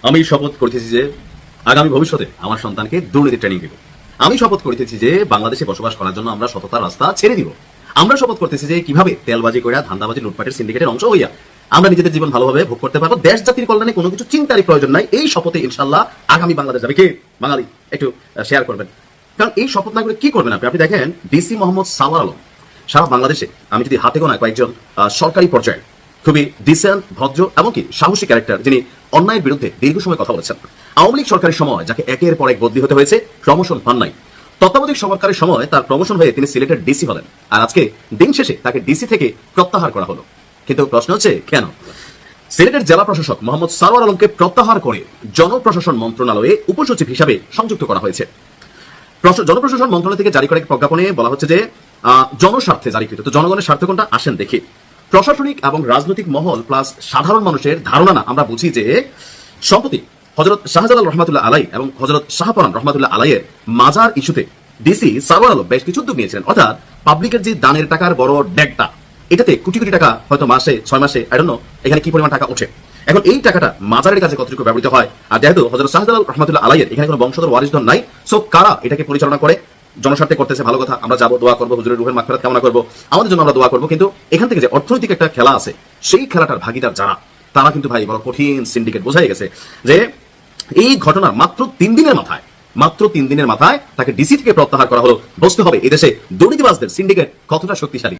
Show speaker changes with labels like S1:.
S1: আমি শপথ করিতেছি যে আগামী ভবিষ্যতে আমার সন্তানকে দুর্নীতি ট্রেনিং দিব। আমি শপথ করিতেছি যে বাংলাদেশে বসবাস করার জন্য আমরা সততার রাস্তা ছেড়ে দিব। আমরা শপথ করতেছি যে কিভাবে তেলবাজি কইরা ধান্দাবাজি লুটপাটের সিন্ডিকেটের অংশ হইয়া আমরা নিজেদের জীবন ভালোভাবে ভোগ করতে পারবো। দেশ জাতির কল্যাণে কোনো কিছু চিন্তারই প্রয়োজন নাই। এই শপথে ইনশাল্লাহ আগামী বাংলাদেশ যাবে। কে বাঙালি একটু শেয়ার করবেন, কারণ এই শপথ না করে কি করবেন আপনি দেখেন ডিসি মোহাম্মদ সাওয়ার আলম সারা বাংলাদেশে আমি যদি হাতে গোনা কয়েকজন সরকারি পর্যায়ে খুবই ডিসেন্ট, ভদ্র এমনকি সাহসী ক্যারেক্টার যিনি অন্যায়ের বিরুদ্ধে দীর্ঘ সময় কথা বলেছেন। আওয়ামী লীগ সরকারের সময় যাকে একের পর এক বদলি হতে হয়েছে, প্রমোশন পান নাই। তত্ত্বাবধায়ক সরকারের সময় তার প্রমোশন হয়ে তিনি সিলেটের ডিসি হলেন, আর আজকে দিন শেষে তাকে ডিসি থেকে প্রত্যাহার করা হলো। কিন্তু প্রশ্ন হচ্ছে কেন? সিলেটের জেলা প্রশাসক মোহাম্মদ সারোয়ার আলমকে প্রত্যাহার করে জনপ্রশাসন মন্ত্রণালয়ে উপসচিব হিসাবে সংযুক্ত করা হয়েছে। জনপ্রশাসন মন্ত্রণালয় থেকে জারি করা এক প্রজ্ঞাপনে বলা হচ্ছে যে জনস্বার্থে জারিকৃত। তো জনগণের স্বার্থ কোনটা আসেন দেখি। প্রশাসনিক এবং রাজনৈতিক মহল প্লাস সাধারণ মানুষের ধারণা না, আমরা বুঝি যে সম্প্রতি হযরত শাহজালাল রহমাতুল্লাহ আলাই এবং হযরত শাহপরান রহমাতুল্লাহ আলাইয়ের মাজার ইস্যুতে ডিসি সারোয়ার আলম বেশ কিছু উদ্যোগ নিয়েছিলেন। অর্থাৎ পাবলিকের যে দানের টাকার বড় ডেকটা, এটাতে কোটি কোটি টাকা হয়তো মাসে 6 মাসে আই ডোন্ট নো এখানে কি পরিমাণ টাকা ওঠে। এখন এই টাকাটা মাজারের কাছে কতটুকু ব্যবহৃত হয়, আর যেহেতু হযরত শাহজালাল রহমাতুল্লাহ আলাইয়ের এখানে কোনো বংশধর ওয়ারিসধর নাই, সো কারা এটাকে পরিচালনা করে জনস্বার্থে করতেছে, ভালো কথা, আমরা যাবো, দোয়া করবো, হুজুরের রুহের মাগফিরাত কামনা করবো, আমাদের জন্য আমরা দোয়া করবো। কিন্তু এখান থেকে যে অর্থনৈতিক একটা খেলা আছে, সেই খেলাটার ভাগিদার যারা, তারা কিন্তু ভাই বড় কঠিন সিন্ডিকেট। বোঝাই গেছে যে এই ঘটনার মাত্র 3 দিনের মাথায় তাকে ডিসি থেকে প্রত্যাহার করা হলো। বুঝতে হবে এদেশে দুর্নীতিবাজদের সিন্ডিকেট কতটা শক্তিশালী।